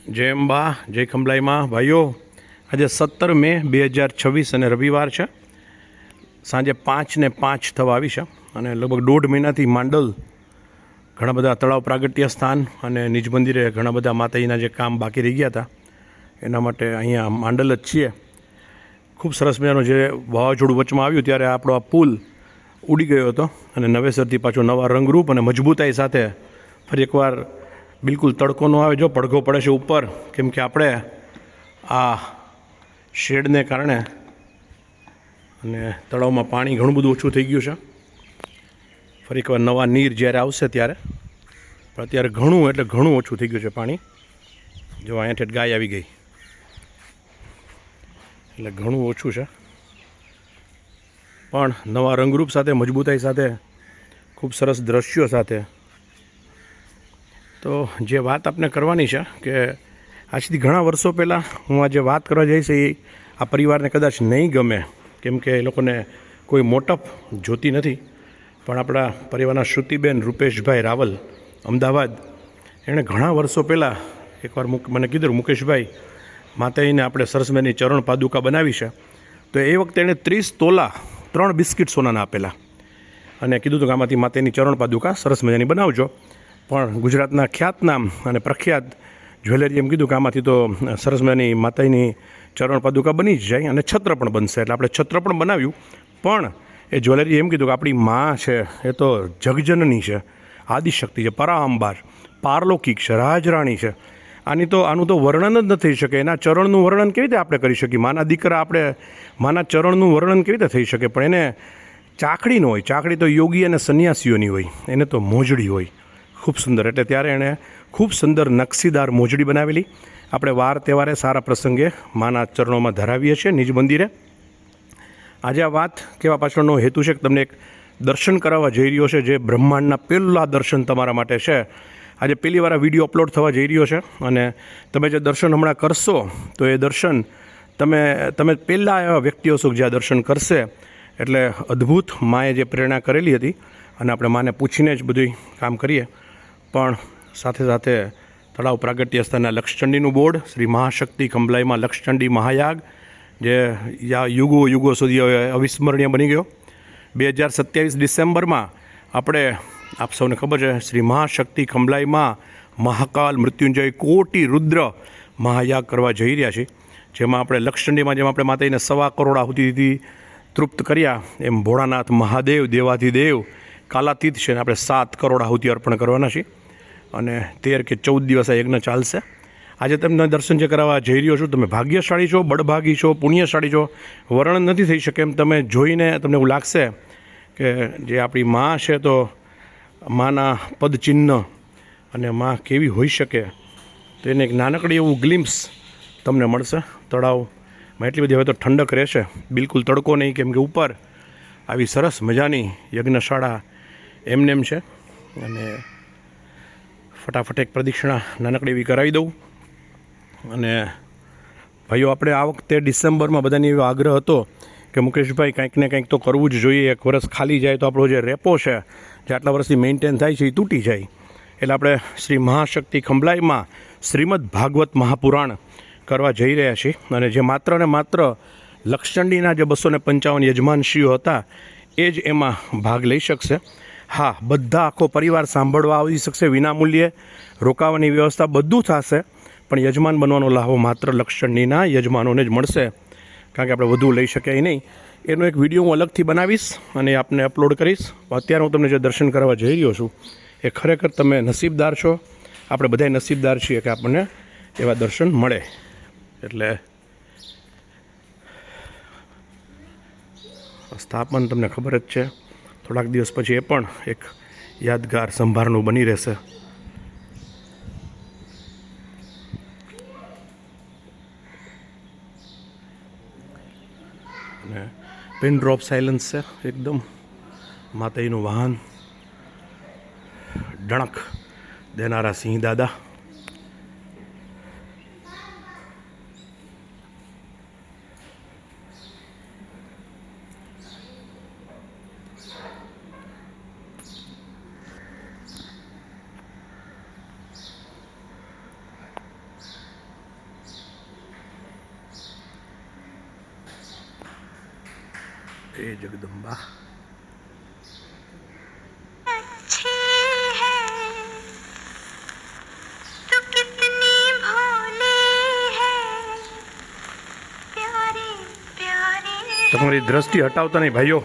જય અંબા, જય ખંભલાઈમાં ભાઈઓ. આજે 17 મે 2026 અને રવિવાર છે. સાંજે 5:05 થવા આવી છે અને લગભગ 1.5 મહિનાથી માંડલ ઘણા બધા તળાવ પ્રાગટ્ય સ્થાન અને નિજ મંદિરે ઘણા બધા માતાજીના જે કામ બાકી રહી ગયા હતા એના માટે અહીંયા માંડલ જ છીએ. ખૂબ સરસ મજાનો જે વાવાઝોડું વચમાં આવ્યું ત્યારે આપણો આ પુલ ઉડી ગયો હતો અને નવેસરથી પાછો નવા રંગરૂપ અને મજબૂતાઈ સાથે ફરી એકવાર બિલકુલ તડકો ન આવે. જો પડઘો પડે છે ઉપર, કેમ કે આપણે આ શેડને કારણે અને તળાવમાં પાણી ઘણું બધું ઓછું થઈ ગયું છે. ફરી એકવાર નવા નીર જ્યારે આવશે ત્યારે, પણ અત્યારે ઘણું એટલે ઘણું ઓછું થઈ ગયું છે પાણી. જો અહીંયાથી ગાય આવી ગઈ એટલે ઘણું ઓછું છે, પણ નવા રંગરૂપ સાથે મજબૂતાઈ સાથે ખૂબ સરસ દ્રશ્યો સાથે. તો જે વાત આપણે કરવાની છે કે આજથી ઘણા વર્ષો પહેલાં હું આ જે વાત કરવા જઈશ એ આ પરિવારને કદાચ નહીં ગમે, કેમ કે એ લોકોને કોઈ મોટપ જોતી નથી, પણ આપણા પરિવારના શ્રુતિબેન રૂપેશભાઈ રાવલ અમદાવાદ, એણે ઘણા વર્ષો પહેલાં એકવાર મને કીધું, મુકેશભાઈ માતાજીને આપણે સરસ મજાની ચરણ પાદુકા બનાવી છે. તો એ વખતે એણે 30 તોલા 3 બિસ્કિટ સોનાના આપેલા અને કીધું હતું કે આમાંથી માતાજીની ચરણ પાદુકા સરસ મજાની બનાવજો. પણ ગુજરાતના ખ્યાતનામ અને પ્રખ્યાત જ્વેલરી એમ કીધું કે આમાંથી તો સરસ મજાની માતાજીની ચરણ પાદુકા બની જ જાય અને છત્ર પણ બનશે. એટલે આપણે છત્ર પણ બનાવ્યું, પણ એ જ્વેલરી એમ કીધું કે આપણી માં છે એ તો જગજનની છે, આદિશક્તિ છે, પરાઅંબાર, પારલૌકિક છે, રાજરાણી છે. આનું તો વર્ણન જ ન થઈ શકે. એના ચરણનું વર્ણન કેવી રીતે આપણે કરી શકીએ? માના દીકરા આપણે માના ચરણનું વર્ણન કેવી રીતે થઈ શકે? પણ એને ચાકડી ન હોય. ચાકડી તો યોગી અને સંન્યાસીઓની હોય, એને તો મોજડી હોય. ખૂબ સુંદર. એટલે ત્યારે એણે ખૂબ સુંદર નકશીદાર મોજડી બનાવેલી. આપણે વાર તહેવારે સારા પ્રસંગે માના ચરણોમાં ધરાવીએ છીએ નિજ મંદિરે. આજે આ વાત કહેવા પાછળનો હેતુ છે કે તમને એક દર્શન કરાવવા જઈ રહ્યો છે, જે બ્રહ્માંડના પહેલાં દર્શન તમારા માટે છે. આજે પહેલી વાર આ વિડીયો અપલોડ થવા જઈ રહ્યો છે અને તમે જે દર્શન હમણાં કરશો તો એ દર્શન તમે પહેલાં એવા વ્યક્તિઓ છો જે આ દર્શન કરશે. એટલે અદ્ભુત માએ જે પ્રેરણા કરેલી હતી અને આપણે માને પૂછીને જ બધું કામ કરીએ. પણ સાથે સાથે તળાવ પ્રાગટ્ય સ્થાનના લક્ષચંડીનું બોર્ડ, શ્રી મહાશક્તિ ખંભલાઈમાં લક્ષચંડી મહાયાગ, જે યુગો સુધી અવિસ્મરણીય બની ગયો. 2027 ડિસેમ્બરમાં આપણે, આપ સૌને ખબર છે, શ્રી મહાશક્તિ ખંભલાઈમાં મહાકાલ મૃત્યુંજય કોટી રુદ્ર મહાયાગ કરવા જઈ રહ્યા છીએ. જેમાં આપણે લક્ષચંડીમાં જેમ આપણે માતાજીને 1.25 કરોડ આહુતિથી તૃપ્ત કર્યા, એમ ભોળાનાથ મહાદેવ દેવાધિદેવ કાલાતીત છે, આપણે 7 કરોડ આહુતિ અર્પણ કરવાના છીએ અને 13 કે 14 દિવસ આ યજ્ઞ ચાલશે. આજે તમને દર્શન જે કરાવવા જઈ રહ્યો છું, તમે ભાગ્યશાળી છો, બળભાગી છો, પુણ્યશાળી છો. વર્ણન નથી થઈ શકે એમ. તમે જોઈને તમને એવું લાગશે કે જે આપણી માં છે તો માના પદચિહ્ન અને માં કેવી હોઈ શકે, તો એને એક નાનકડી એવું ગ્લિમ્સ તમને મળશે. તળાવમાં એટલી બધી હવે તો ઠંડક રહેશે, બિલકુલ તડકો નહીં, કેમ કે ઉપર આવી સરસ મજાની યજ્ઞશાળા એમ છે. અને ફટાફટ એક પ્રદક્ષિણા નાનકડી એવી કરાવી દઉં. અને ભાઈઓ, આપણે આ વખતે ડિસેમ્બરમાં બધાની એવો આગ્રહ હતો કે મુકેશભાઈ કંઈક ને કંઈક તો કરવું જ જોઈએ. એક વર્ષ ખાલી જાય તો આપણો જે રેપો છે, જે આટલા વર્ષથી મેન્ટેન થાય છે, એ તૂટી જાય. એટલે આપણે શ્રી મહાશક્તિ ખંભલાઈમાં શ્રીમદ ભાગવત મહાપુરાણ કરવા જઈ રહ્યા છીએ. અને જે માત્ર ને માત્ર લક્ષચંડીના જે 255 યજમાનશ્રીઓ હતા એ જ એમાં ભાગ લઈ શકશે. હા, બધા આખો પરિવાર સાંભળવા આવી શકશે, વિનામૂલ્યે રોકાવાની વ્યવસ્થા બધું થશે, પણ યજમાન બનવાનો લાભો માત્ર લક્ષચંડીના યજમાનોને જ મળશે, કારણ કે આપણે વધુ લઈ શક્યા નહીં. એનો એક વિડીયો હું અલગથી બનાવીશ અને આપને અપલોડ કરીશ. અત્યારે હું તમને જે દર્શન કરવા જઈ રહ્યો છું એ ખરેખર તમે નસીબદાર છો. આપણે બધાય નસીબદાર છીએ કે આપણને એવા દર્શન મળે. એટલે સ્થાપન તમને ખબર જ છે, થોડાક દિવસ પછી એ પણ એક યાદગાર સંભારનું બની રહેશે. અને પિન ડ્રોપ સાયલન્સ છે એકદમ. માતાજીનું વાહન, ડણક દેનારા સિંહ દાદા. हे जगदम्बा। अच्छी है तू कितनी भोली है प्यारी प्यारी તમારી દ્રષ્ટિ હટાવતા નહીં ભાઈઓ।